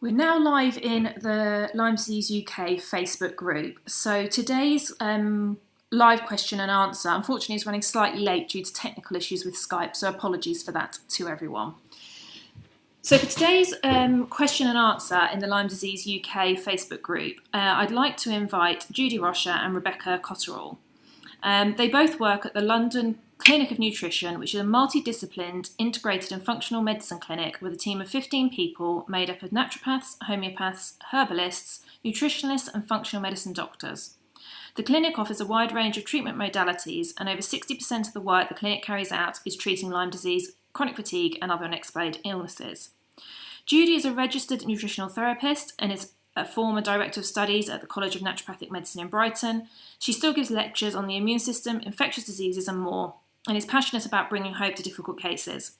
We're now live in the Lyme Disease UK Facebook group. So today's live question and answer, unfortunately, is running slightly late due to technical issues with Skype, so apologies for that to everyone. So for today's question and answer in the Lyme Disease UK Facebook group, I'd like to invite Judy Rocher and Rebecca Cotterall. They both work at the London Clinic of Nutrition, which is a multidisciplined, integrated and functional medicine clinic with a team of 15 people made up of naturopaths, homeopaths, herbalists, nutritionists and functional medicine doctors. The clinic offers a wide range of treatment modalities, and over 60% of the work the clinic carries out is treating Lyme disease, chronic fatigue and other unexplained illnesses. Judy is a registered nutritional therapist and is a former Director of Studies at the College of Naturopathic Medicine in Brighton. She still gives lectures on the immune system, infectious diseases and more, and is passionate about bringing hope to difficult cases.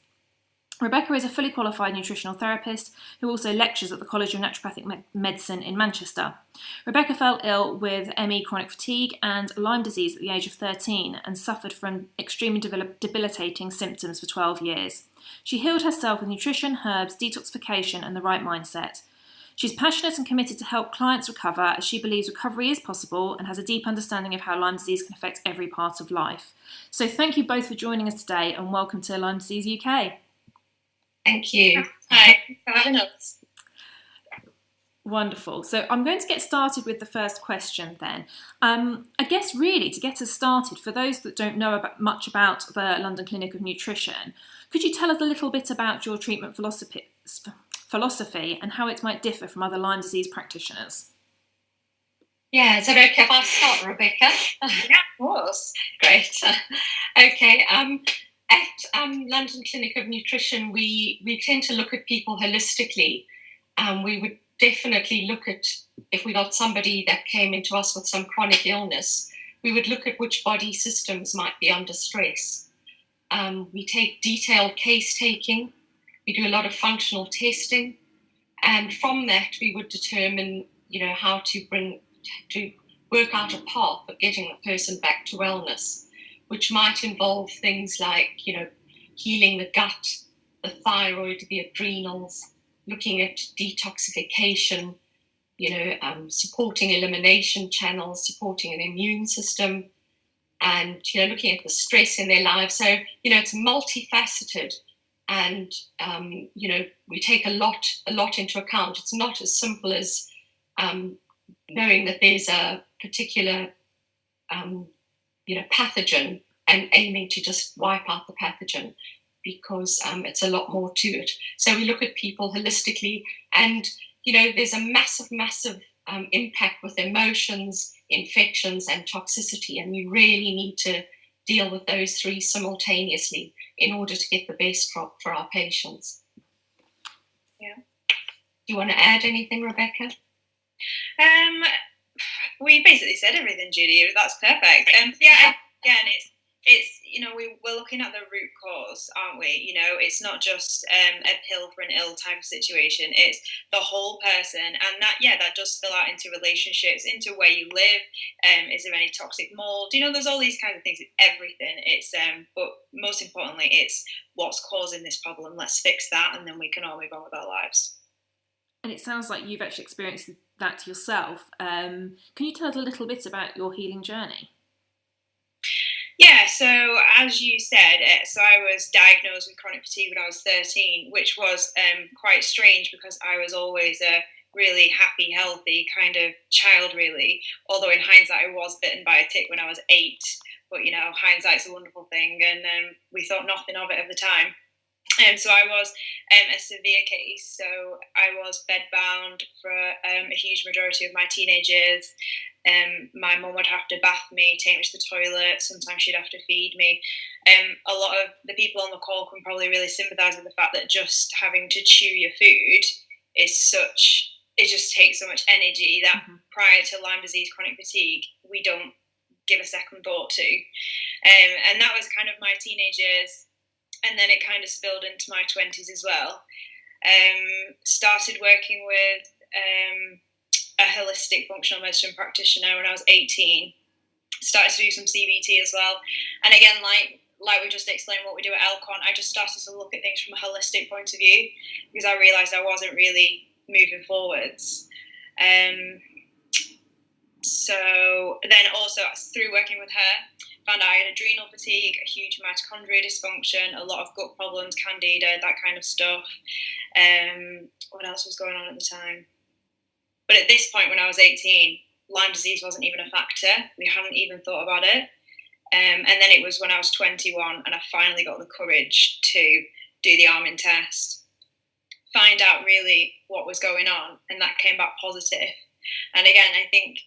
Rebecca is a fully qualified nutritional therapist who also lectures at the College of Naturopathic Medicine in Manchester. Rebecca fell ill with ME chronic fatigue and Lyme disease at the age of 13 and suffered from extremely debilitating symptoms for 12 years. She healed herself with nutrition, herbs, detoxification and the right mindset. She's passionate and committed to help clients recover, as she believes recovery is possible and has a deep understanding of how Lyme disease can affect every part of life. So thank you both for joining us today and welcome to Lyme Disease UK. Thank you. Hi, for having us. Wonderful. So I'm going to get started with the first question then. I guess really to get us started, for those that don't know much about the London Clinic of Nutrition, could you tell us a little bit about your treatment philosophy and how it might differ from other Lyme disease practitioners? Yeah, is that okay if I start, Rebecca? Yeah, of course. Great. Okay. At London Clinic of Nutrition, we tend to look at people holistically. We would definitely look at, if we got somebody that came into us with some chronic illness, we would look at which body systems might be under stress. We take detailed case taking. We do a lot of functional testing. And from that, we would determine, how to work out a path of getting the person back to wellness, which might involve things like, healing the gut, the thyroid, the adrenals, looking at detoxification, supporting elimination channels, supporting an immune system, and, looking at the stress in their lives. So, it's multifaceted, and, we take a lot into account. It's not as simple as knowing that there's a particular, pathogen and aiming to just wipe out the pathogen, because it's a lot more to it. So we look at people holistically, and, there's a massive impact with emotions, infections and toxicity, and you really need to deal with those three simultaneously in order to get the best for our patients. Yeah. Do you want to add anything, Rebecca? We basically said everything, Judy. That's perfect. Yeah, again, it's we're looking at the root cause, aren't we? It's not just a pill for an ill type of situation. It's the whole person, and that does spill out into relationships, into where you live. Is there any toxic mold? There's all these kinds of things. It's everything. It's but most importantly, it's what's causing this problem. Let's fix that, and then we can all move on with our lives. And it sounds like you've actually experienced that yourself. Can you tell us a little bit about your healing journey? Yeah, so as you said, so I was diagnosed with chronic fatigue when I was 13, which was quite strange because I was always a really happy, healthy kind of child, really. Although in hindsight, I was bitten by a tick when I was 8. But, hindsight's a wonderful thing, and we thought nothing of it at the time. So I was a severe case. So I was bedbound for a huge majority of my teenage years. My mum would have to bath me, take me to the toilet. Sometimes she'd have to feed me. A lot of the people on the call can probably really sympathise with the fact that just having to chew your food it just takes so much energy that prior to Lyme disease, chronic fatigue, we don't give a second thought to. And that was kind of my teenage years. And then it kind of spilled into my 20s as well. Started working with a holistic functional medicine practitioner when I was 18. Started to do some CBT as well. And again, like we just explained what we do at LCON, I just started to look at things from a holistic point of view, because I realised I wasn't really moving forwards. So then also through working with her, found out I had adrenal fatigue, a huge mitochondria dysfunction, a lot of gut problems, candida, that kind of stuff. What else was going on at the time? But at this point, when I was 18, Lyme disease wasn't even a factor. We hadn't even thought about it. And then it was when I was 21 and I finally got the courage to do the Armin test, find out really what was going on, and that came back positive. And again, I think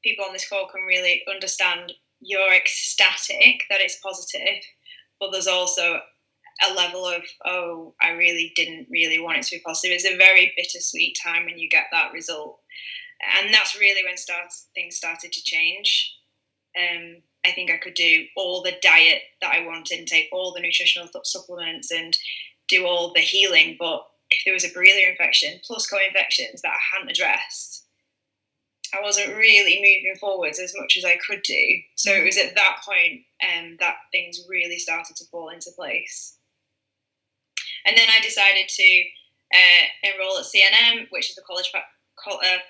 people on this call can really understand you're ecstatic that it's positive, but there's also a level of, oh, I really didn't really want it to be positive. It's a very bittersweet time when you get that result. And that's really when things started to change. I think I could do all the diet that I wanted and take all the nutritional supplements and do all the healing. But if there was a Borrelia infection plus co-infections that I hadn't addressed, I wasn't really moving forwards as much as I could do. So it was at that point that things really started to fall into place. And then I decided to enroll at CNM, which is the College of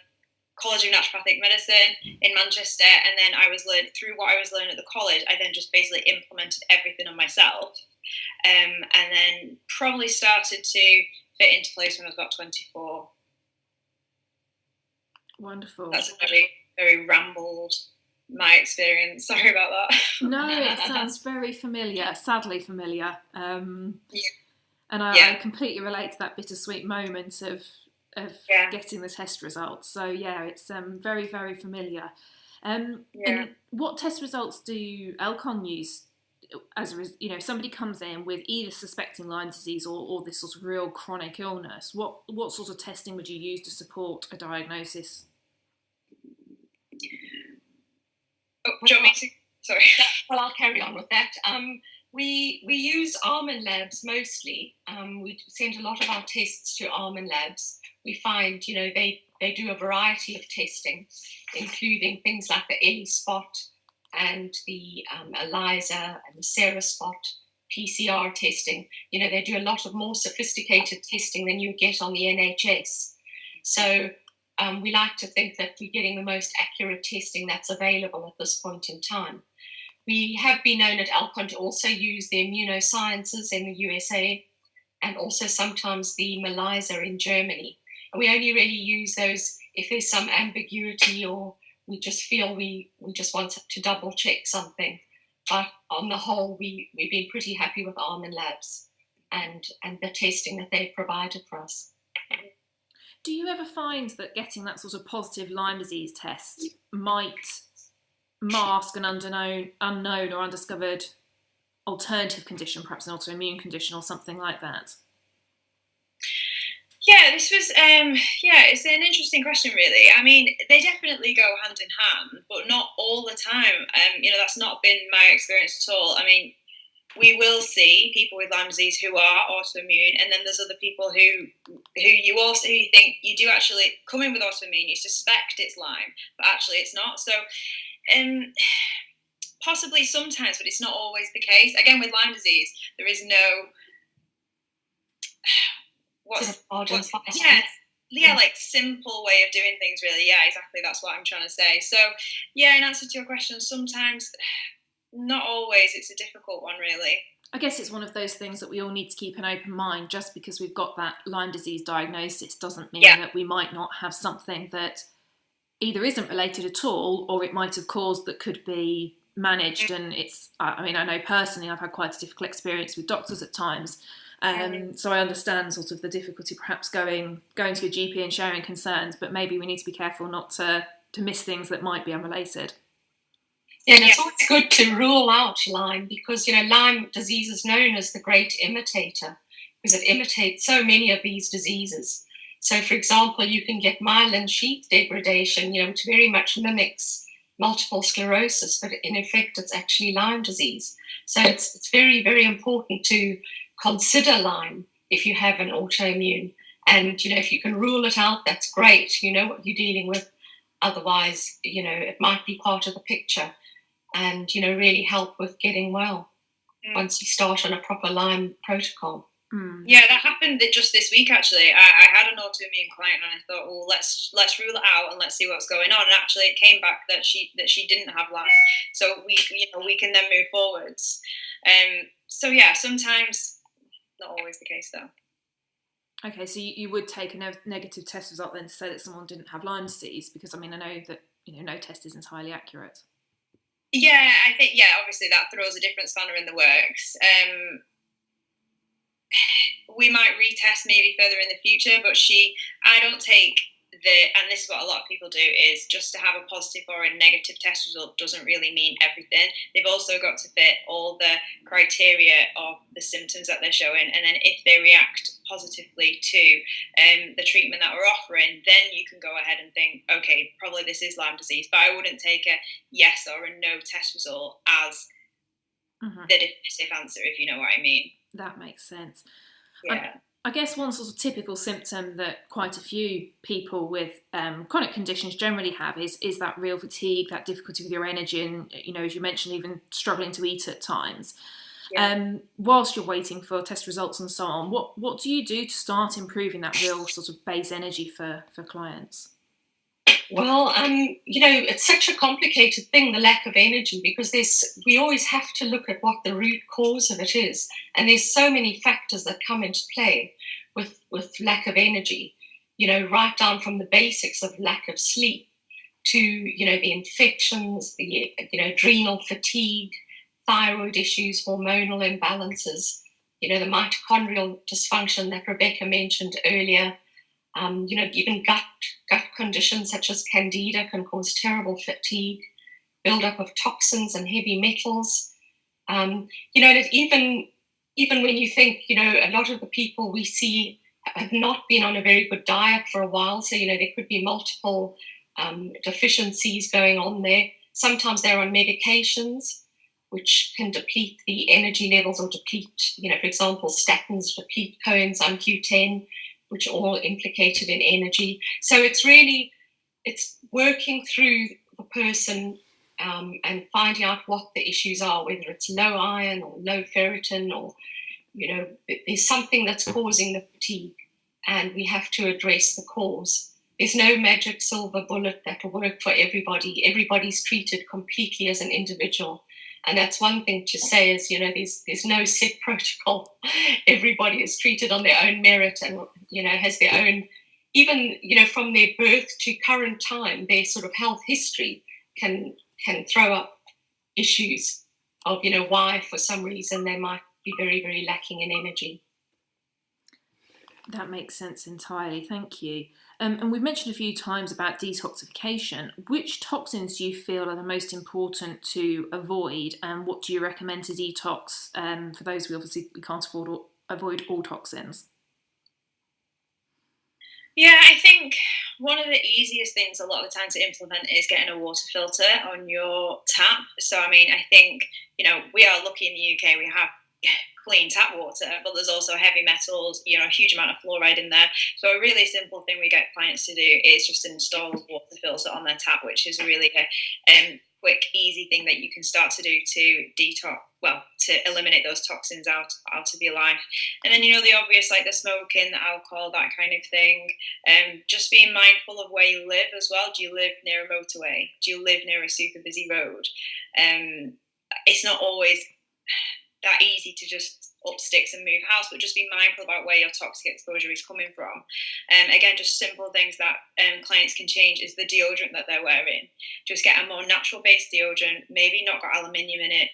Naturopathic Medicine in Manchester. And then I was through what I was learning at the college, I then just basically implemented everything on myself. And then probably started to fit into place when I was about 24. Wonderful. That's a very, very rambled my experience. Sorry about that. No, it sounds very familiar, sadly familiar. And I completely relate to that bittersweet moment of getting the test results. So yeah, it's very, very familiar. And what test results do LCON use? If somebody comes in with either suspecting Lyme disease or this sort of real chronic illness, what sort of testing would you use to support a diagnosis? Do you want me to? Sorry. Well, I'll carry on with that. We use Almond Labs mostly. We send a lot of our tests to Almond Labs. We find, they do a variety of testing, including things like the Ellie spot and the ELISA and the Sarah spot, PCR testing. They do a lot of more sophisticated testing than you get on the NHS. So we like to think that we're getting the most accurate testing that's available at this point in time. We have been known at LCON to also use the immunosciences in the USA and also sometimes the ELISA in Germany. And we only really use those if there's some ambiguity or we just feel we just want to double check something. But on the whole, we've been pretty happy with Almond Labs and the testing that they've provided for us. Do you ever find that getting that sort of positive Lyme disease test might mask an unknown or undiscovered alternative condition, perhaps an autoimmune condition or something like that? Yeah, this was, it's an interesting question, really. I mean, they definitely go hand in hand, but not all the time. That's not been my experience at all. I mean, we will see people with Lyme disease who are autoimmune, and then there's other people who you think you do actually come in with autoimmune, you suspect it's Lyme, but actually it's not. So, possibly sometimes, but it's not always the case. Again, with Lyme disease, there is no simple way of doing things, really. Yeah, exactly. That's what I'm trying to say. So, in answer to your question, sometimes, not always. It's a difficult one, really. I guess it's one of those things that we all need to keep an open mind. Just because we've got that Lyme disease diagnosis doesn't mean that we might not have something that either isn't related at all or it might have caused that could be managed. And I know personally I've had quite a difficult experience with doctors at times. So I understand sort of the difficulty perhaps going to a GP and sharing concerns, but maybe we need to be careful not to miss things that might be unrelated. Yeah, and it's always good to rule out Lyme because, Lyme disease is known as the great imitator because it imitates so many of these diseases. So, for example, you can get myelin sheath degradation, which very much mimics multiple sclerosis, but in effect, it's actually Lyme disease. So it's very, very important to consider Lyme if you have an autoimmune. And, if you can rule it out, that's great. You know what you're dealing with. Otherwise, it might be part of the picture and, really help with getting well once you start on a proper Lyme protocol. Yeah, that happened just this week. Actually, I had an autoimmune client, and I thought, well, let's rule it out and let's see what's going on. And actually, it came back that she didn't have Lyme, so we can then move forwards. So yeah, sometimes not always the case though. Okay, so you would take a negative test result then to say that someone didn't have Lyme disease, because I mean I know that no test is entirely accurate. Yeah, I think obviously that throws a different spanner in the works. We might retest maybe further in the future, but I don't take and this is what a lot of people do, is just to have a positive or a negative test result doesn't really mean everything. They've also got to fit all the criteria of the symptoms that they're showing, and then if they react positively to the treatment that we're offering, then you can go ahead and think, okay, probably this is Lyme disease. But I wouldn't take a yes or a no test result as the definitive answer, if you know what I mean. That makes sense. Yeah. I guess one sort of typical symptom that quite a few people with chronic conditions generally have is that real fatigue, that difficulty with your energy, and as you mentioned, even struggling to eat at times. Yeah. Whilst you're waiting for test results and so on, what do you do to start improving that real sort of base energy for clients? Well, it's such a complicated thing, the lack of energy, because we always have to look at what the root cause of it is. And there's so many factors that come into play with lack of energy, right down from the basics of lack of sleep to, the infections, the, adrenal fatigue, thyroid issues, hormonal imbalances, the mitochondrial dysfunction that Rebecca mentioned earlier. Even gut conditions such as candida can cause terrible fatigue, buildup of toxins and heavy metals. And even when you think, a lot of the people we see have not been on a very good diet for a while, so there could be multiple deficiencies going on there. Sometimes they're on medications which can deplete the energy levels or deplete, for example, statins deplete coenzyme Q10, which are all implicated in energy. So it's working through the person and finding out what the issues are, whether it's low iron or low ferritin, or, there's something that's causing the fatigue, and we have to address the cause. There's no magic silver bullet that will work for everybody. Everybody's treated completely as an individual. And that's one thing to say is, there's no set protocol. Everybody is treated on their own merit and, has their own, even, from their birth to current time, their sort of health history can throw up issues of, why for some reason they might be very, very lacking in energy. That makes sense entirely. Thank you. And we've mentioned a few times about detoxification. Which toxins do you feel are the most important to avoid, and what do you recommend to detox for those we can't avoid all toxins? Yeah, I think one of the easiest things a lot of the time to implement is getting a water filter on your tap. So, I mean, I think, we are lucky in the UK, we have clean tap water, but there's also heavy metals, a huge amount of fluoride in there. So a really simple thing we get clients to do is just install a water filter on their tap, which is really a quick, easy thing that you can start to do to to eliminate those toxins out of your life. And then, the obvious, like the smoking, the alcohol, that kind of thing. Just being mindful of where you live as well. Do you live near a motorway? Do you live near a super busy road? It's not always that easy to just up sticks and move house, but just be mindful about where your toxic exposure is coming from. Again, just simple things that clients can change is the deodorant that they're wearing. Just get a more natural based deodorant, maybe not got aluminium in it.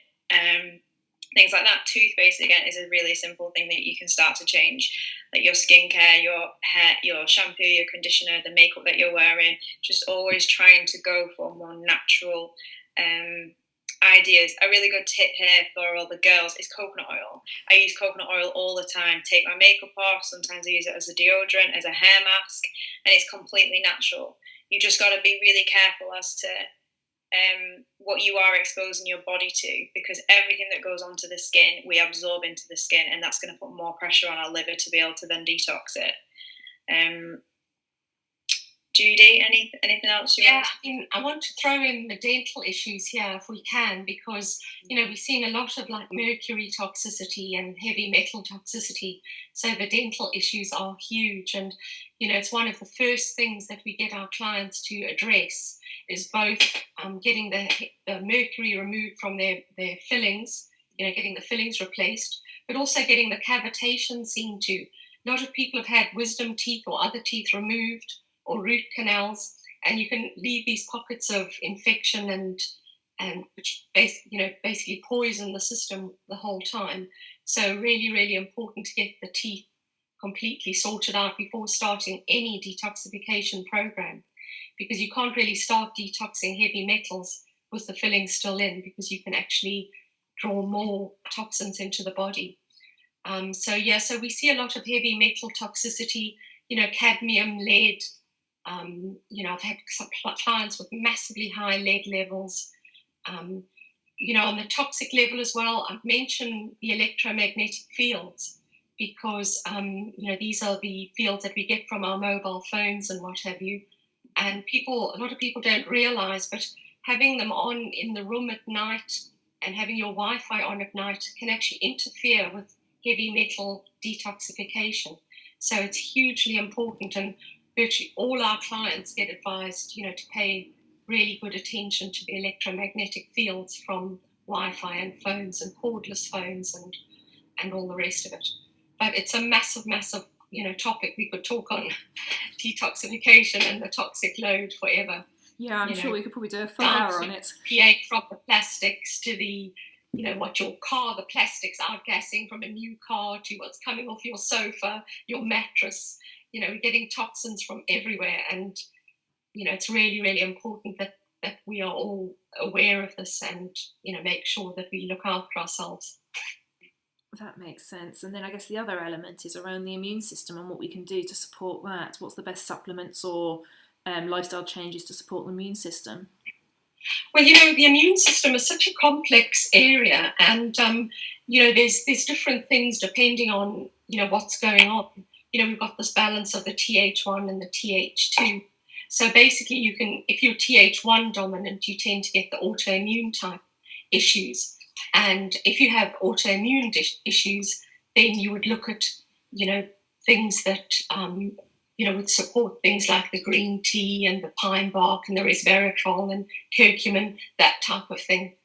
Things like that. Toothpaste, again, is a really simple thing that you can start to change. Like your skincare, your hair, your shampoo, your conditioner, the makeup that you're wearing. Just always trying to go for more natural ideas. A really good tip here for all the girls is coconut oil. I use coconut oil all the time. Take my makeup off. Sometimes I use it as a deodorant, as a hair mask, and it's completely natural. You just got to be really careful as to what you are exposing your body to, because everything that goes onto the skin, we absorb into the skin, and that's going to put more pressure on our liver to be able to then detox it. Judy, anything else you want? Yeah, I want to throw in the dental issues here if we can, because we're seeing a lot of like mercury toxicity and heavy metal toxicity. So the dental issues are huge, and it's one of the first things that we get our clients to address is both getting the mercury removed from their fillings, getting the fillings replaced, but also getting the cavitation seen to. A lot of people have had wisdom teeth or other teeth removed, or root canals, and you can leave these pockets of infection and which basically poison the system the whole time. So really, really important to get the teeth completely sorted out before starting any detoxification program, because you can't really start detoxing heavy metals with the fillings still in, because you can actually draw more toxins into the body. So we see a lot of heavy metal toxicity, cadmium, lead. I've had some clients with massively high lead levels. On the toxic level as well, I've mentioned the electromagnetic fields, because these are the fields that we get from our mobile phones and what have you. And a lot of people don't realize, but having them on in the room at night and having your Wi-Fi on at night can actually interfere with heavy metal detoxification. So it's hugely important, and virtually all our clients get advised, to pay really good attention to the electromagnetic fields from Wi-Fi and phones and cordless phones and all the rest of it. But it's a massive, massive, topic. We could talk on detoxification and the toxic load forever. Yeah, I'm sure we could probably do a full hour on it. pH from the plastics to the, what your car, the plastics outgassing from a new car, to what's coming off your sofa, your mattress. We're getting toxins from everywhere, and it's really, really important that we are all aware of this and make sure that we look after ourselves. That makes sense. And then I guess the other element is around the immune system and what we can do to support that. What's the best supplements or lifestyle changes to support the immune system? Well, the immune system is such a complex area, and there's different things depending on what's going on. We've got this balance of the Th1 and the Th2. So basically, if you're Th1 dominant, you tend to get the autoimmune type issues. And if you have autoimmune issues, then you would look at, things that, would support things like the green tea and the pine bark and the resveratrol and curcumin, that type of thing.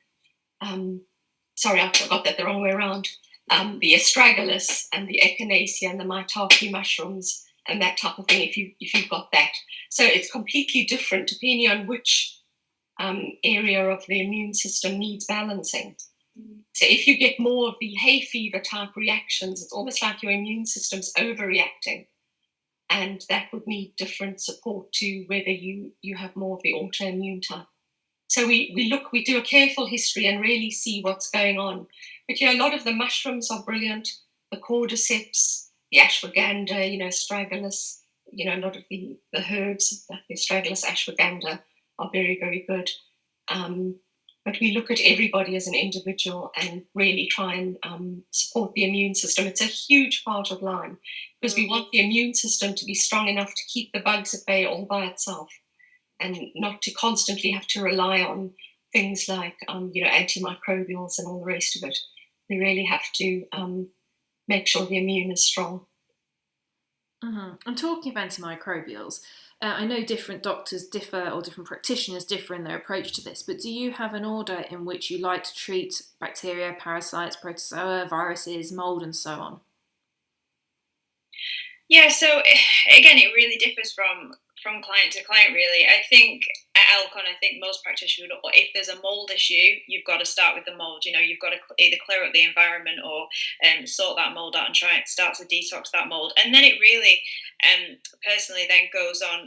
Sorry, I got that the wrong way around. The astragalus and the echinacea and the maitake mushrooms and that type of thing, if you've got that. So it's completely different depending on which area of the immune system needs balancing. So if you get more of the hay fever type reactions, it's almost like your immune system's overreacting, and that would need different support to whether you have more of the autoimmune type. So we do a careful history and really see what's going on. But a lot of the mushrooms are brilliant, the cordyceps, the ashwagandha, astragalus, a lot of the herbs, like the astragalus, ashwagandha, are very, very good. But we look at everybody as an individual and really try and support the immune system. It's a huge part of Lyme, because we want the immune system to be strong enough to keep the bugs at bay all by itself, and not to constantly have to rely on things like, antimicrobials and all the rest of it. We really have to make sure the immune is strong. Mm-hmm. And talking of antimicrobials, I know different doctors differ, or different practitioners differ in their approach to this, but do you have an order in which you like to treat bacteria, parasites, protozoa, viruses, mold, and so on? Yeah, so again, it really differs from client to client, really. I think at LCON, most practitioners would, if there's a mold issue, you've got to start with the mold. You've got to either clear up the environment or sort that mold out and try and start to detox that mold. And then it really, personally, then goes on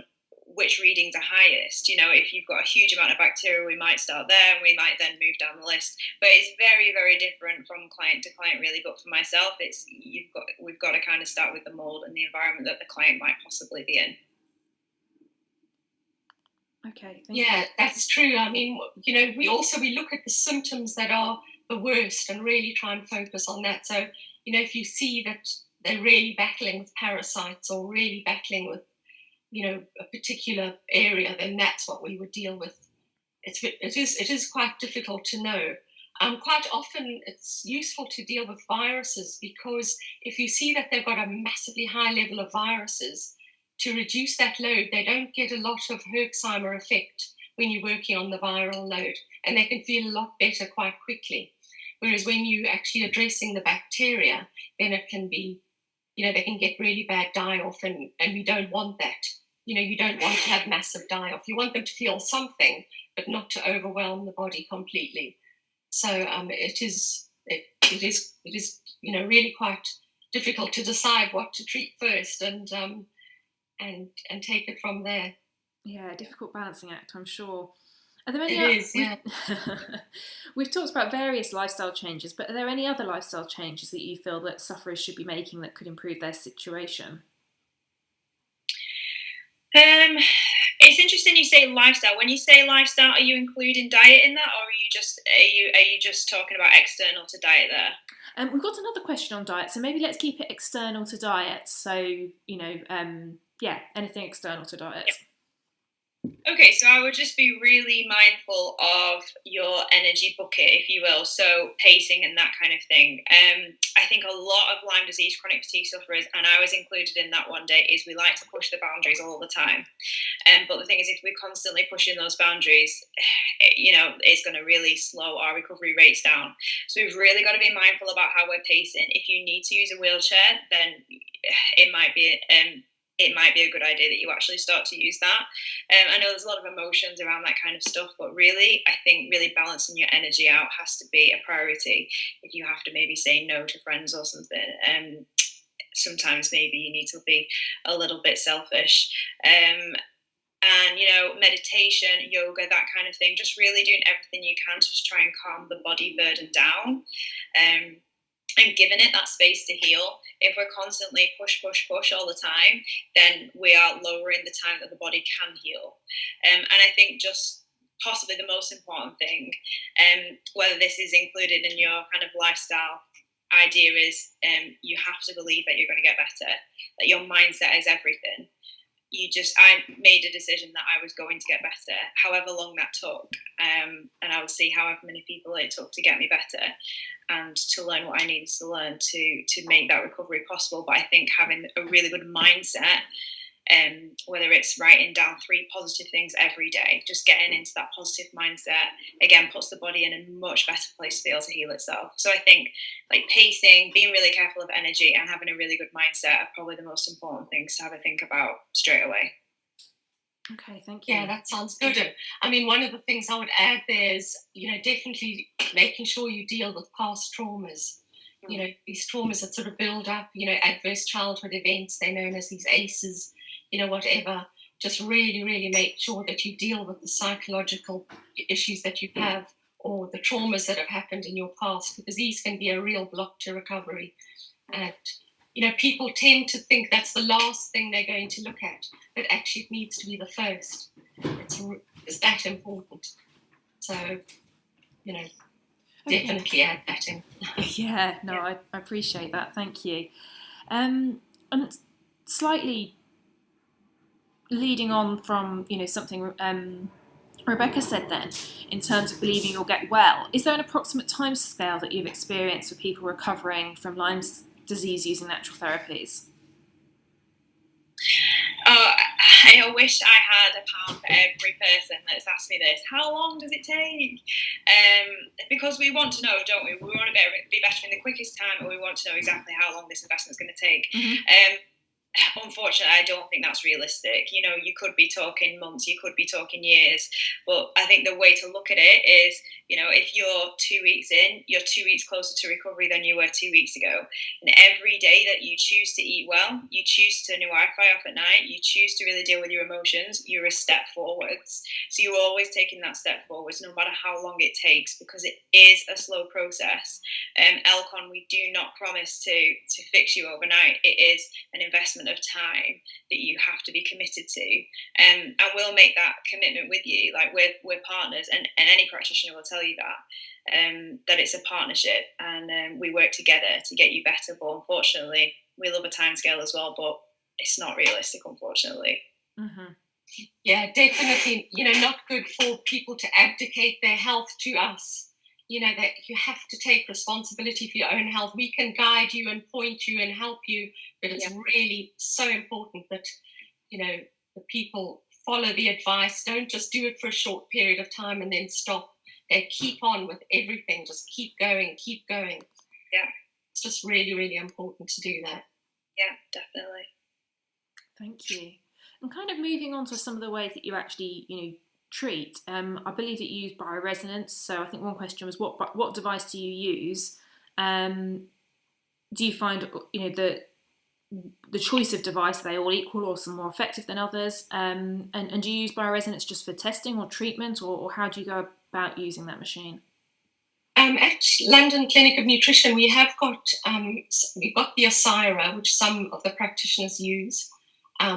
which readings are highest. If you've got a huge amount of bacteria, we might start there and we might then move down the list. But it's very, very different from client to client, really. But for myself, we've got to kind of start with the mold and the environment that the client might possibly be in. Okay. Thank you. That's true. I mean, we look at the symptoms that are the worst and really try and focus on that. So, if you see that they're really battling with parasites or really battling with a particular area, then that's what we would deal with. It is quite difficult to know. Quite often it's useful to deal with viruses, because if you see that they've got a massively high level of viruses, to reduce that load, they don't get a lot of Herxheimer effect when you're working on the viral load, and they can feel a lot better quite quickly. Whereas when you're actually addressing the bacteria, then it can be, they can get really bad die-off, and we don't want that. You don't want to have massive die-off. You want them to feel something, but not to overwhelm the body completely. So it is really quite difficult to decide what to treat first, and take it from there. Yeah, difficult balancing act, I'm sure. Are there any It is, yeah. We've talked about various lifestyle changes, but are there any other lifestyle changes that you feel that sufferers should be making that could improve their situation? It's interesting you say lifestyle. When you say lifestyle, are you including diet in that, or are you just talking about external to diet there? We've got another question on diet, so maybe let's keep it external to diet. So anything external to diet. Yep. Okay, so I would just be really mindful of your energy bucket, if you will, so pacing and that kind of thing. I think a lot of Lyme disease chronic fatigue sufferers, and I was included in that one day, is we like to push the boundaries all the time. But the thing is, if we're constantly pushing those boundaries, it's going to really slow our recovery rates down. So we've really got to be mindful about how we're pacing. If you need to use a wheelchair, then it might be a good idea that you actually start to use that. I know there's a lot of emotions around that kind of stuff, but really, I think really balancing your energy out has to be a priority. If you have to maybe say no to friends or something, sometimes maybe you need to be a little bit selfish. And, meditation, yoga, that kind of thing, just really doing everything you can to just try and calm the body burden down. And giving it that space to heal. If we're constantly push all the time, then we are lowering the time that the body can heal. And I think just possibly the most important thing, whether this is included in your kind of lifestyle idea, is you have to believe that you're going to get better, that your mindset is everything. I made a decision that I was going to get better, however long that took, and I would see however many people it took to get me better, and to learn what I needed to learn to make that recovery possible. But I think having a really good mindset, whether it's writing down 3 positive things every day, just getting into that positive mindset, again, puts the body in a much better place to be able to heal itself. So I think pacing, being really careful of energy, and having a really good mindset are probably the most important things to have a think about straight away. Okay, thank you. Yeah, that sounds good. And I mean, one of the things I would add there is, definitely making sure you deal with past traumas. These traumas that sort of build up, adverse childhood events, they're known as these ACEs, whatever. Just really, really make sure that you deal with the psychological issues that you have, or the traumas that have happened in your past, because these can be a real block to recovery. And people tend to think that's the last thing they're going to look at, but actually it needs to be the first. It's that important. So, definitely add that in. Yeah, no, yeah. I appreciate that. Thank you. And slightly leading on from, something Rebecca said then, in terms of believing you'll get well, is there an approximate time scale that you've experienced for people recovering from Lyme disease using natural therapies? I wish I had a pound for every person that's asked me this. How long does it take? Because we want to know, don't we? We want to be better in the quickest time, or we want to know exactly how long this investment is going to take. Mm-hmm. Unfortunately, I don't think that's realistic. You could be talking months, you could be talking years, but I think the way to look at it is, if you're 2 weeks in, you're 2 weeks closer to recovery than you were 2 weeks ago. And every day that you choose to eat well, you choose to turn your Wi-Fi off at night, you choose to really deal with your emotions, you're a step forwards. So you're always taking that step forwards, no matter how long it takes, because it is a slow process. LCON, we do not promise to fix you overnight. It is an investment of time that you have to be committed to, and we'll make that commitment with you. We're partners, and any practitioner will tell you that it's a partnership, and we work together to get you better. But unfortunately, we love a timescale as well, but it's not realistic, unfortunately. Mm-hmm. Yeah, definitely, not good for people to abdicate their health to us. That you have to take responsibility for your own health. We can guide you and point you and help you, but it's really so important that, the people follow the advice. Don't just do it for a short period of time and then stop. They keep on with everything. Just keep going, keep going. Yeah. It's just really, really important to do that. Yeah, definitely. Thank you. And kind of moving on to some of the ways that you actually, treat. I believe that you use bioresonance. So I think one question was, what device do you use? Do you find, the choice of device, are they all equal or some more effective than others? And do you use bioresonance just for testing or treatment, or how do you go about using that machine? At London Clinic of Nutrition, we've got the Osira, which some of the practitioners use,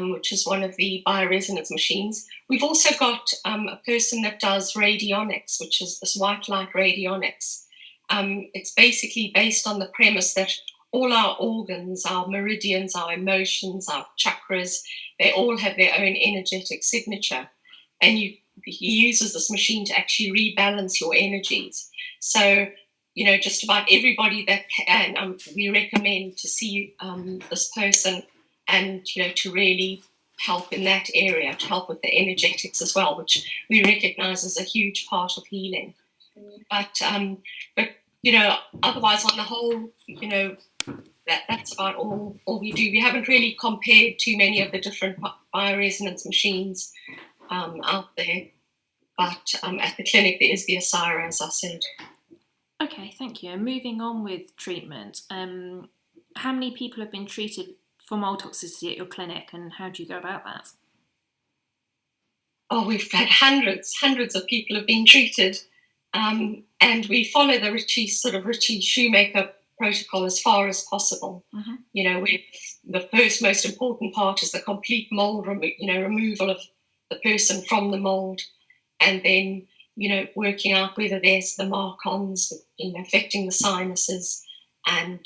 which is one of the bioresonance machines. We've also got a person that does radionics, which is this white light radionics. It's basically based on the premise that all our organs, our meridians, our emotions, our chakras, they all have their own energetic signature. And he uses this machine to actually rebalance your energies. So, just about everybody that can, we recommend to see this person and, to really help in that area, to help with the energetics as well, which we recognize as a huge part of healing. But otherwise on the whole, that's about all we do. We haven't really compared too many of the different bioresonance machines out there. But at the clinic, there is the Osira, as I said. Okay, thank you. And moving on with treatment, how many people have been treated for mold toxicity at your clinic, and how do you go about that? Oh, we've had hundreds of people have been treated, and we follow the Ritchie Shoemaker protocol as far as possible. Mm-hmm. The first most important part is the complete mold removal of the person from the mold, and then working out whether there's the mark-ons, affecting the sinuses, and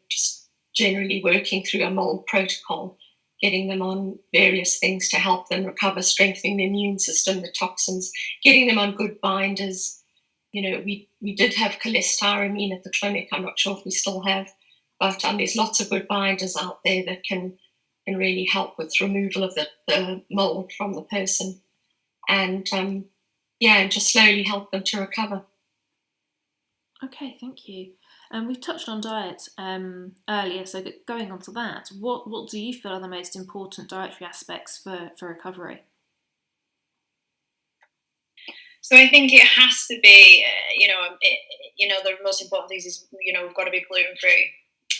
just generally working through a mold protocol, getting them on various things to help them recover, strengthening the immune system, the toxins, getting them on good binders. We did have cholestyramine at the clinic. I'm not sure if we still have, but there's lots of good binders out there that can really help with removal of the mold from the person, and just slowly help them to recover. Okay, thank you. And we've touched on diet earlier, so going on to that, what do you feel are the most important dietary aspects for recovery? So I think it has to be, the most important things is, we've got to be gluten free.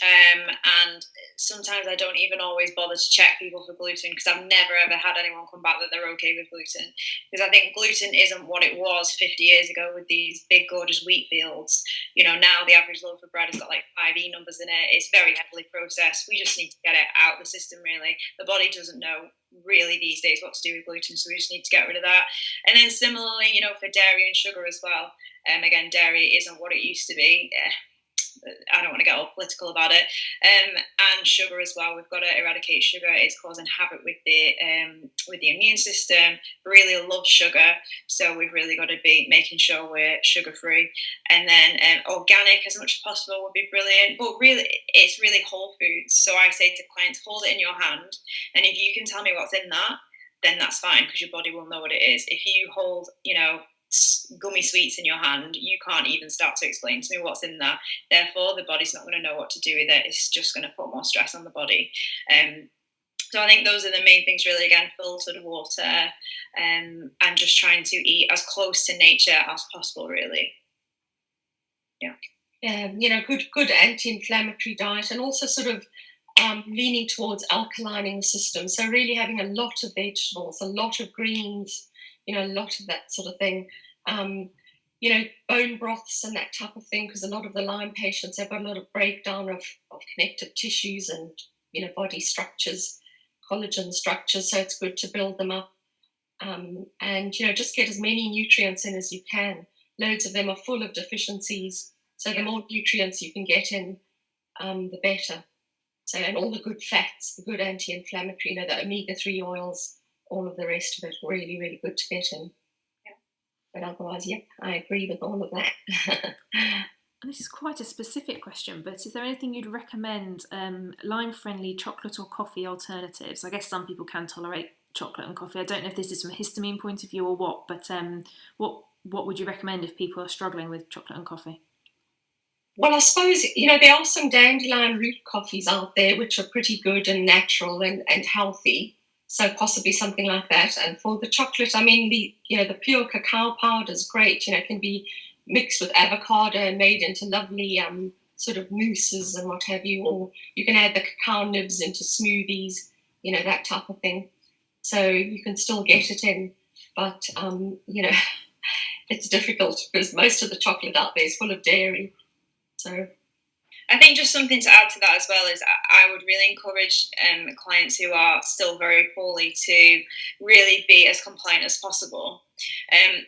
And sometimes I don't even always bother to check people for gluten, because I've never ever had anyone come back that they're okay with gluten, because I think gluten isn't what it was 50 years ago with these big gorgeous wheat fields. Now the average loaf of bread has got like 5E numbers in it. It's very heavily processed. We just need to get it out of the system, really. The body doesn't know really these days what to do with gluten, so we just need to get rid of that. And then similarly, for dairy and sugar as well, again, dairy isn't what it used to be. I don't want to get all political about it. And sugar as well. We've got to eradicate sugar. It's causing havoc with the immune system. Really love sugar, so we've really got to be making sure we're sugar free. And then organic as much as possible would be brilliant. But really, it's really whole foods. So I say to clients, hold it in your hand, and if you can tell me what's in that, then that's fine, because your body will know what it is. If you hold, gummy sweets in your hand, you can't even start to explain to me what's in that. Therefore, the body's not going to know what to do with it. It's just going to put more stress on the body. So I think those are the main things, really. Again, filtered water, and just trying to eat as close to nature as possible, really. Good anti-inflammatory diet, and also sort of leaning towards alkalining the system. So really having a lot of vegetables, a lot of greens, a lot of that sort of thing. Bone broths and that type of thing, because a lot of the Lyme patients have got a lot of breakdown of connective tissues and, body structures, collagen structures. So it's good to build them up. And just get as many nutrients in as you can. Loads of them are full of deficiencies. So the more nutrients you can get in, the better. So, and all the good fats, the good anti-inflammatory, the omega-3 oils, all of the rest of it really, really good to get in. Yeah. But otherwise, yep, I agree with all of that. And this is quite a specific question, but is there anything you'd recommend Lyme-friendly chocolate or coffee alternatives? I guess some people can tolerate chocolate and coffee. I don't know if this is from a histamine point of view or what, but what would you recommend if people are struggling with chocolate and coffee? Well, I suppose, there are some dandelion root coffees out there which are pretty good and natural and healthy. So possibly something like that. And for the chocolate, I mean, the pure cacao powder is great. It can be mixed with avocado and made into lovely sort of mousses and what have you. Or you can add the cacao nibs into smoothies, that type of thing. So you can still get it in. But, it's difficult because most of the chocolate out there is full of dairy. So I think just something to add to that as well is I would really encourage clients who are still very poorly to really be as compliant as possible.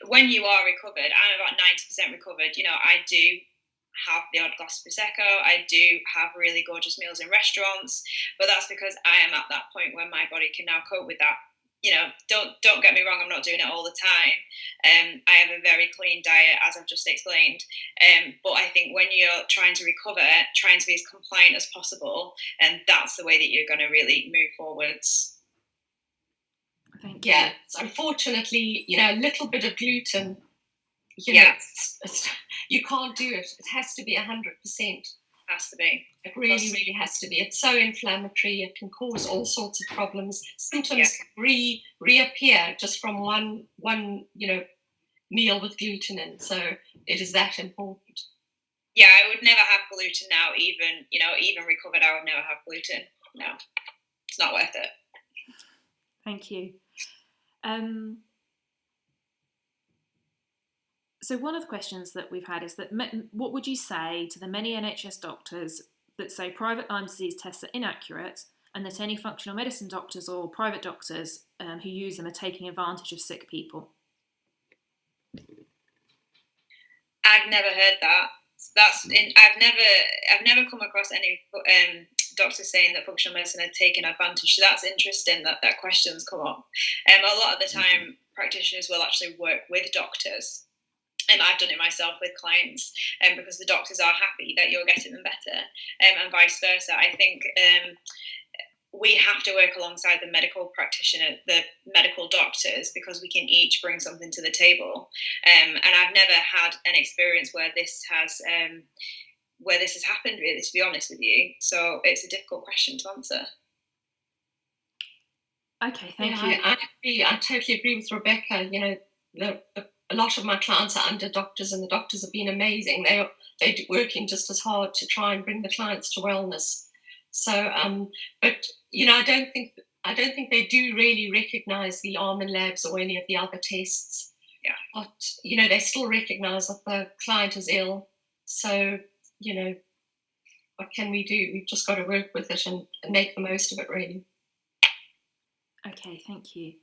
When you are recovered, I'm about 90% recovered. I do have the odd glass of Prosecco. I do have really gorgeous meals in restaurants, but that's because I am at that point where my body can now cope with that. Don't get me wrong, I'm not doing it all the time. I have a very clean diet, as I've just explained. But I think when you're trying to recover, trying to be as compliant as possible, and that's the way that you're going to really move forwards. Thank you. Yeah, so unfortunately, a little bit of gluten, you can't do it. It has to be 100%. Has to be. It really, really has to be. It's so inflammatory. It can cause all sorts of problems. Symptoms reappear just from one meal with gluten in. So it is that important. Yeah, I would never have gluten now. Even recovered, I would never have gluten. No, it's not worth it. Thank you. So one of the questions that we've had is that what would you say to the many NHS doctors that say private Lyme disease tests are inaccurate and that any functional medicine doctors or private doctors who use them are taking advantage of sick people? I've never heard that. I've never come across any doctors saying that functional medicine are taking advantage. So that's interesting that question's come up. A lot of the time, practitioners will actually work with doctors. I've done it myself with clients because the doctors are happy that you're getting them better and vice versa. I think we have to work alongside the medical practitioner, the medical doctors, because we can each bring something to the table. And I've never had an experience where this has happened, really, to be honest with you. So it's a difficult question to answer. Okay, thank you. I agree. I totally agree with Rebecca. A lot of my clients are under doctors, and the doctors have been amazing. They're working just as hard to try and bring the clients to wellness. So, but I don't think they do really recognise the almond labs or any of the other tests. Yeah. But they still recognise that the client is ill. So what can we do? We've just got to work with it and make the most of it, really. Okay, thank you.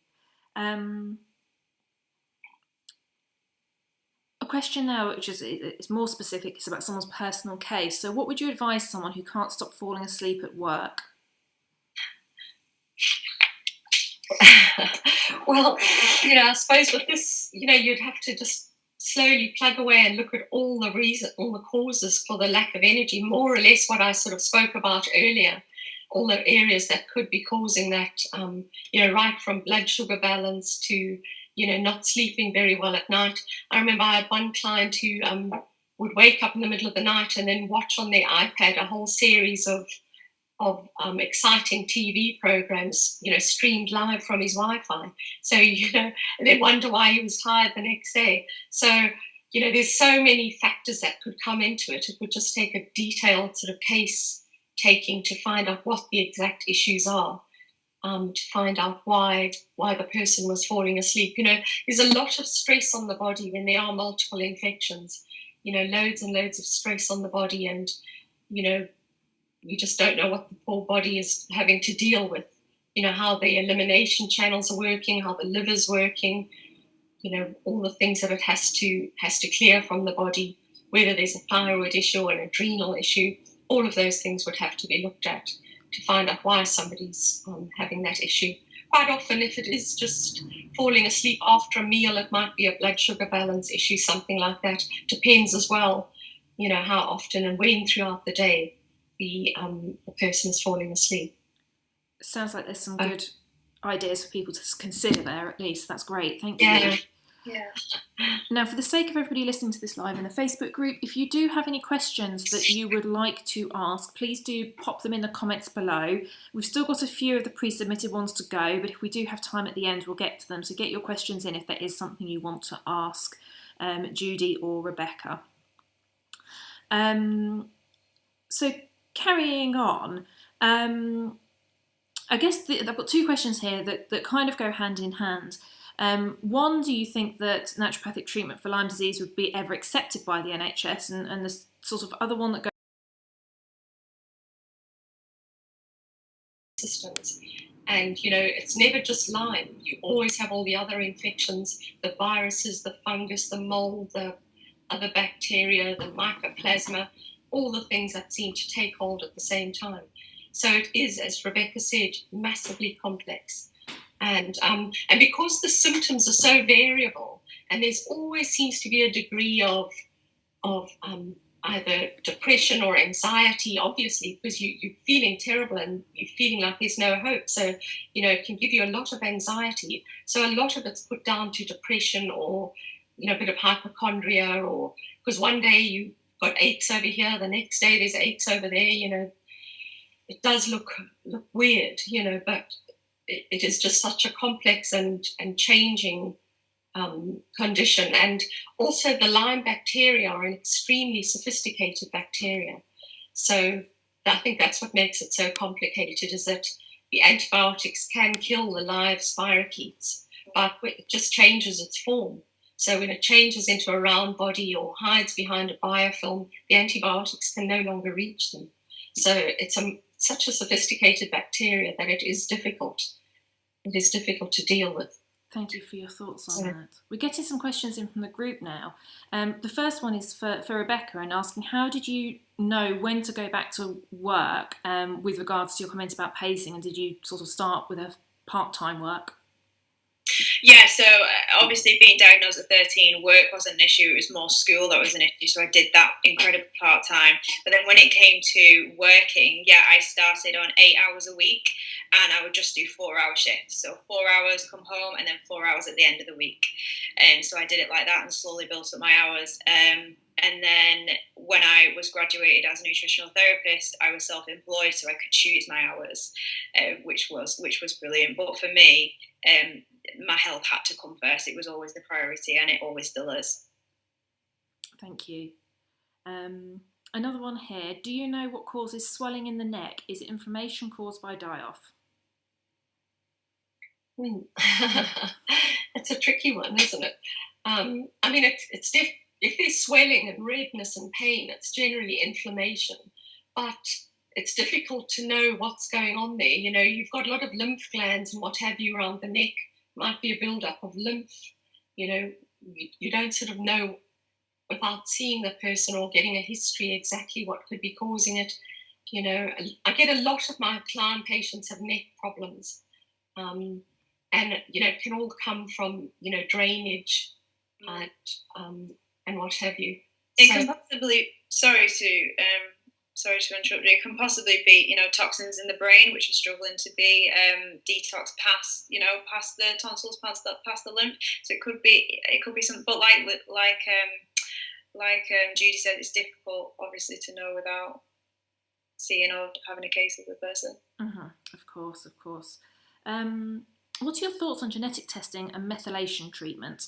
A question now, which is more specific, is about someone's personal case. So what would you advise someone who can't stop falling asleep at work? Well, I suppose with this, you'd have to just slowly plug away and look at all the causes for the lack of energy, more or less what I sort of spoke about earlier, all the areas that could be causing that, right from blood sugar balance to not sleeping very well at night. I remember I had one client who would wake up in the middle of the night and then watch on their iPad a whole series of exciting TV programs, streamed live from his Wi-Fi. So, and then wonder why he was tired the next day. So, there's so many factors that could come into it. It would just take a detailed sort of case taking to find out what the exact issues are. To find out why the person was falling asleep. There's a lot of stress on the body when there are multiple infections. Loads and loads of stress on the body, and we just don't know what the poor body is having to deal with. How the elimination channels are working, how the liver's working. All the things that it has to clear from the body. Whether there's a thyroid issue or an adrenal issue, all of those things would have to be looked at to find out why somebody's having that issue. quite often, if it is just falling asleep after a meal, it might be a blood sugar balance issue, something like that. Depends as well, how often and when throughout the day the person is falling asleep. Sounds like there's some good ideas for people to consider there, at least. That's great. Thank you. Yeah. Now, for the sake of everybody listening to this live in the Facebook group, if you do have any questions that you would like to ask, please do pop them in the comments below. We've still got a few of the pre-submitted ones to go, but if we do have time at the end, we'll get to them. So get your questions in if there is something you want to ask Judy or Rebecca. So carrying on, I guess I've got two questions here that kind of go hand in hand. One, do you think that naturopathic treatment for Lyme disease would be ever accepted by the NHS? And the sort of other one that goes... systems. And, it's never just Lyme. You always have all the other infections, the viruses, the fungus, the mold, the other bacteria, the mycoplasma, all the things that seem to take hold at the same time. So it is, as Rebecca said, massively complex. And because the symptoms are so variable, and there's always seems to be a degree of either depression or anxiety, obviously, because you're feeling terrible and you're feeling like there's no hope. So, it can give you a lot of anxiety. So a lot of it's put down to depression or, a bit of hypochondria, or because one day you've got aches over here, the next day there's aches over there, It does look weird, but it is just such a complex and changing condition. And also the Lyme bacteria are an extremely sophisticated bacteria. So I think that's what makes it so complicated, is that the antibiotics can kill the live spirochetes, but it just changes its form. So when it changes into a round body or hides behind a biofilm, the antibiotics can no longer reach them. So it's such a sophisticated bacteria that it is difficult. It is difficult to deal with. Thank you for your thoughts on that. We're getting some questions in from the group now. The first one is for Rebecca, and asking, how did you know when to go back to work with regards to your comments about pacing, and did you sort of start with a part-time work? Yeah, so obviously being diagnosed at 13, work wasn't an issue, it was more school that was an issue, so I did that incredible part-time. But then when it came to working, I started on 8 hours a week, and I would just do 4-hour shifts, so 4 hours, come home, and then 4 hours at the end of the week. And so I did it like that and slowly built up my hours. And then when I was graduated as a nutritional therapist, I was self-employed, so I could choose my hours, which was brilliant. But for me, my health had to come first. It was always the priority, and it always still is. Thank you. Another one here. Do you know what causes swelling in the neck? Is it inflammation caused by die-off? It's a tricky one, isn't it? It's if there's swelling and redness and pain, it's generally inflammation. But it's difficult to know what's going on there. You've got a lot of lymph glands and what have you around the neck. Might be a build-up of lymph. You don't sort of know without seeing the person or getting a history exactly what could be causing it. I get a lot of my client patients have neck problems. And, it can all come from, drainage and what have you. It can possibly, sorry to interrupt you, it can possibly be, toxins in the brain, which are struggling to be detoxed past the tonsils, past the lymph. So it could be something, but like Judy said, it's difficult, obviously, to know without seeing or having a case of the person. Of course. What's your thoughts on genetic testing and methylation treatment?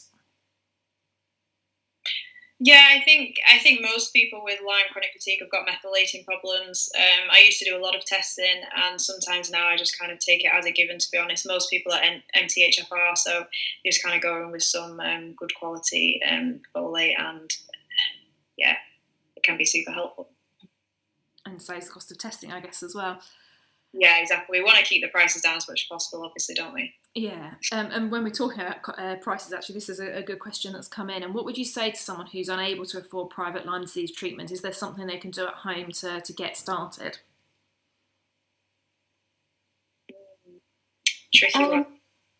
Yeah, I think most people with Lyme chronic fatigue have got methylating problems. I used to do a lot of testing, and sometimes now I just kind of take it as a given, to be honest. Most people are MTHFR, so you just kind of go in with some good quality folate, and it can be super helpful. And saves the cost of testing, I guess, as well. Yeah, exactly. We want to keep the prices down as much as possible, obviously, don't we? Yeah, and when we're talking about prices, actually, this is a good question that's come in. And what would you say to someone who's unable to afford private Lyme disease treatment? Is there something they can do at home to get started? Tricky one.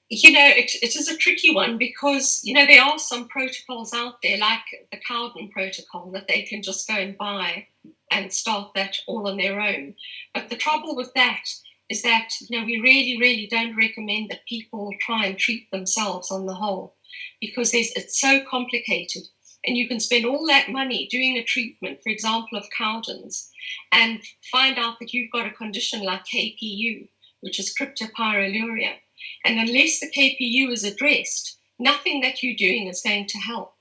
It is a tricky one because, there are some protocols out there, like the Cowden protocol, that they can just go and buy and start that all on their own. But the trouble with that is that, we really, really don't recommend that people try and treat themselves on the whole, because it's so complicated. And you can spend all that money doing a treatment, for example, of Cowden's, and find out that you've got a condition like KPU, which is cryptopyroluria. And unless the KPU is addressed, nothing that you're doing is going to help.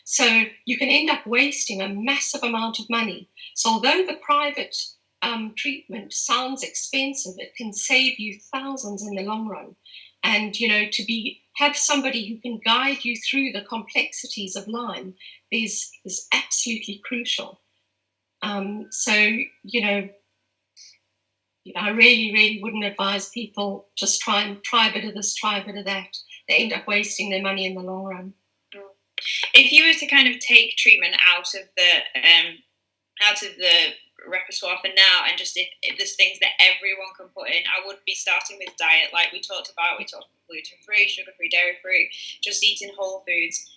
So you can end up wasting a massive amount of money. So although the private treatment sounds expensive, it can save you thousands in the long run. And, have somebody who can guide you through the complexities of Lyme is absolutely crucial. I really, really wouldn't advise people just try a bit of this, try a bit of that. They end up wasting their money in the long run. If you were to kind of take treatment out of the repertoire for now, and just if there's things that everyone can put in, I would be starting with diet, like we talked about. We talked about gluten-free, sugar-free, dairy-free, just eating whole foods.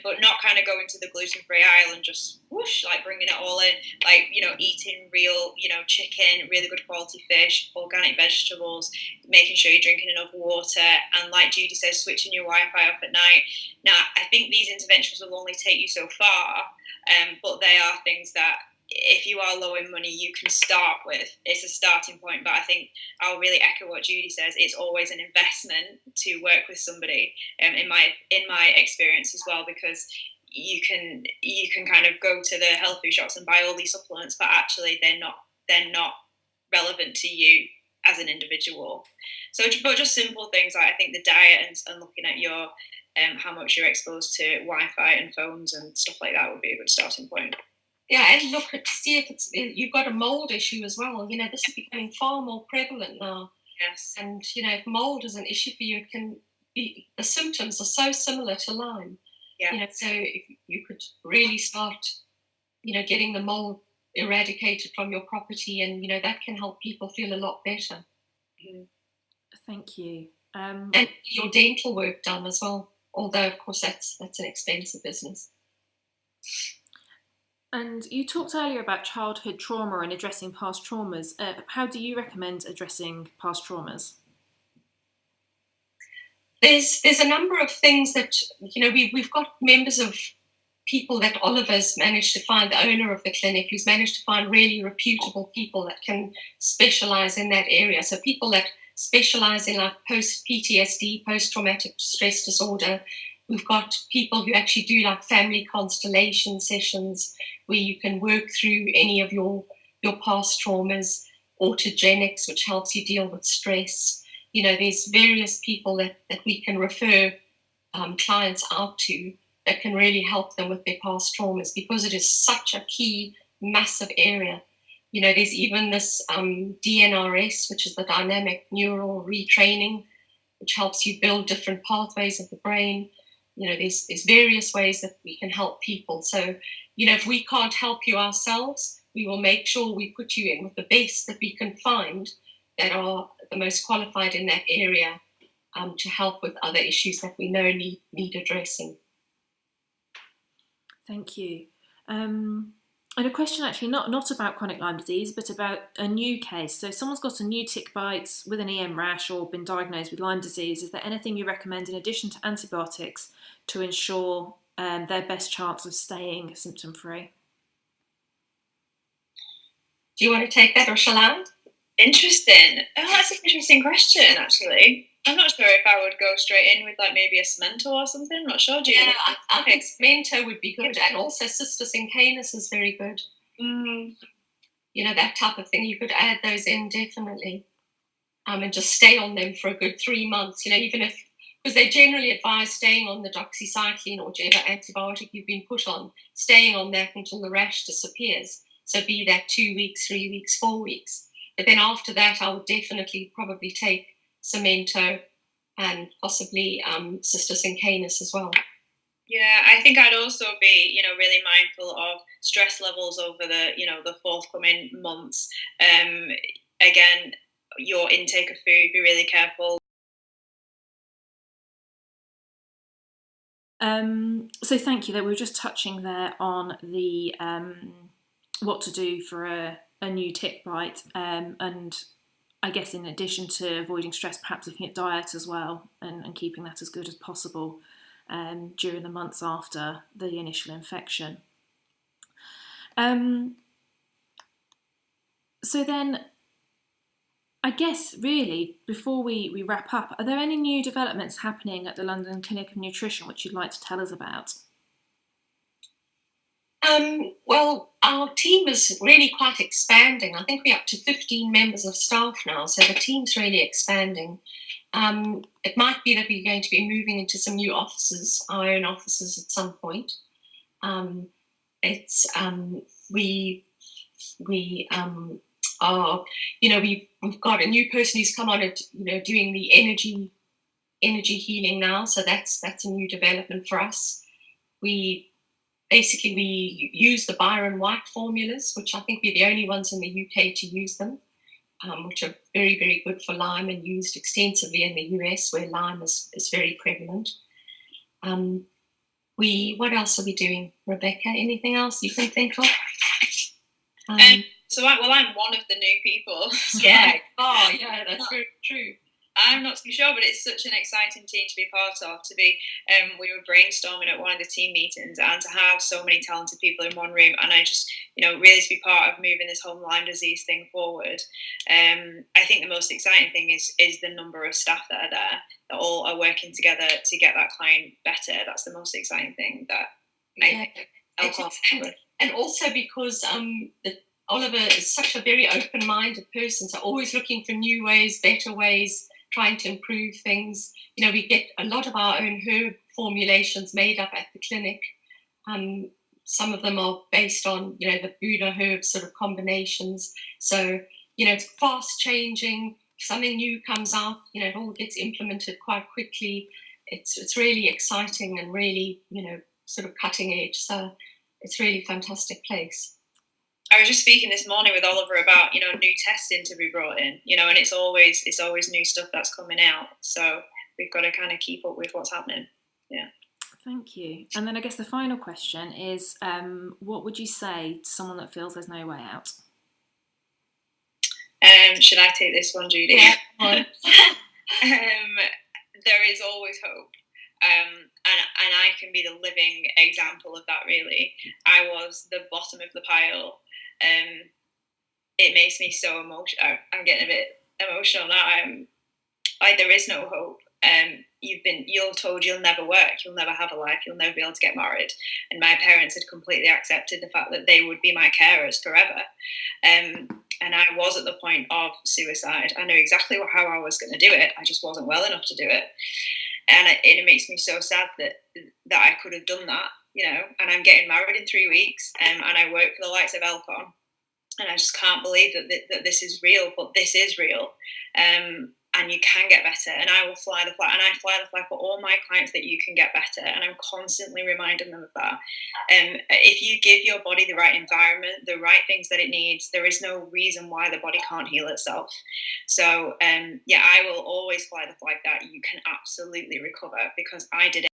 But not kind of going to the gluten-free aisle and just whoosh, like bringing it all in, like, eating real, chicken, really good quality fish, organic vegetables, making sure you're drinking enough water, and like Judy says, switching your Wi-Fi off at night. Now, I think these interventions will only take you so far, but they are things that, if you are low in money, you can start with. It's a starting point, but I think I'll really echo what Judy says. It's always an investment to work with somebody, in my experience as well, because you can kind of go to the health food shops and buy all these supplements, but actually they're not relevant to you as an individual. So, but just simple things like, I think the diet and looking at your how much you're exposed to Wi-Fi and phones and stuff like that would be a good starting point. Yeah, and look to see if you've got a mold issue as well. This is becoming far more prevalent now. Yes. And, if mold is an issue for you, it can be, the symptoms are so similar to Lyme. Yeah. So if you could really start, getting the mold eradicated from your property, and, that can help people feel a lot better. Mm. Thank you. And your dental work done as well, although, of course, that's an expensive business. And you talked earlier about childhood trauma and addressing past traumas. How do you recommend addressing past traumas? There's a number of things that, we've got members of people that Oliver's managed to find, the owner of the clinic, who's managed to find really reputable people that can specialize in that area. So people that specialize in like post-PTSD, post-traumatic stress disorder. We've got people who actually do like family constellation sessions where you can work through any of your past traumas, autogenics, which helps you deal with stress. There's various people that we can refer clients out to that can really help them with their past traumas, because it is such a key, massive area. There's even this DNRS, which is the dynamic neural retraining, which helps you build different pathways of the brain. There's various ways that we can help people. So, if we can't help you ourselves, we will make sure we put you in with the best that we can find that are the most qualified in that area to help with other issues that we know need addressing. Thank you. And a question actually not about chronic Lyme disease, but about a new case. So someone's got a new tick bite with an EM rash or been diagnosed with Lyme disease. Is there anything you recommend in addition to antibiotics to ensure their best chance of staying symptom-free? Do you want to take that, or shall I? Interesting. Oh, that's an interesting question, actually. I'm not sure if I would go straight in with like maybe a cemento or something. I'm not sure. Yeah, I think cemento would be good, and also Cistus incanus is very good. That type of thing. You could add those in definitely, and just stay on them for a good 3 months. Even if, because they generally advise staying on the doxycycline or whichever antibiotic you've been put on, staying on that until the rash disappears. So be that 2 weeks, 3 weeks, 4 weeks. But then after that, I would definitely probably take cemento and possibly Cistus incanus as well. Yeah, I think I'd also be, really mindful of stress levels over the forthcoming months. Again, your intake of food, be really careful. So thank you. That we were just touching there on the what to do for a new tick bite, and I guess in addition to avoiding stress, perhaps looking at diet as well, and keeping that as good as possible during the months after the initial infection. So then, I guess really, before we wrap up, are there any new developments happening at the London Clinic of Nutrition which you'd like to tell us about? Well, our team is really quite expanding. I think we're up to 15 members of staff now, so the team's really expanding. It might be that we're going to be moving into some new offices, our own offices at some point. We've got a new person who's come on it, doing the energy healing now. So that's a new development for us. We use the Byron White formulas, which I think we're the only ones in the UK to use them, which are very, very good for Lyme and used extensively in the US, where Lyme is very prevalent. What else are we doing, Rebecca? Anything else you can think of? I'm one of the new people. Yeah. Oh, yeah, that's very true. I'm not too sure, but it's such an exciting team to be part of. We were brainstorming at one of the team meetings, and to have so many talented people in one room, and I just, really to be part of moving this whole Lyme disease thing forward. I think the most exciting thing is the number of staff that are there, that all are working together to get that client better. That's the most exciting thing and also because Oliver is such a very open-minded person, so always looking for new ways, better ways, trying to improve things. We get a lot of our own herb formulations made up at the clinic. Some of them are based on, the Buddha herb sort of combinations. So, it's fast changing. If something new comes out, it all gets implemented quite quickly. It's really exciting and really, sort of cutting edge. So it's really a fantastic place. I was just speaking this morning with Oliver about, new testing to be brought in, and it's always new stuff that's coming out. So we've got to kind of keep up with what's happening. Yeah. Thank you. And then I guess the final question is, what would you say to someone that feels there's no way out? Should I take this one, Judy? Yeah. There is always hope. And I can be the living example of that, really. I was the bottom of the pile. It makes me so emotional. I'm getting a bit emotional now. There is no hope. You're told you'll never work, you'll never have a life, you'll never be able to get married. And my parents had completely accepted the fact that they would be my carers forever. And I was at the point of suicide. I knew exactly how I was going to do it. I just wasn't well enough to do it. And it makes me so sad that I could have done that, and I'm getting married in 3 weeks, and I work for the likes of LCON, and I just can't believe that this is real, but this is real. And you can get better, and I will fly the flag, and I fly the flag for all my clients that you can get better, and I'm constantly reminding them of that. If you give your body the right environment, the right things that it needs, there is no reason why the body can't heal itself. So I will always fly the flag that you can absolutely recover, because I did it.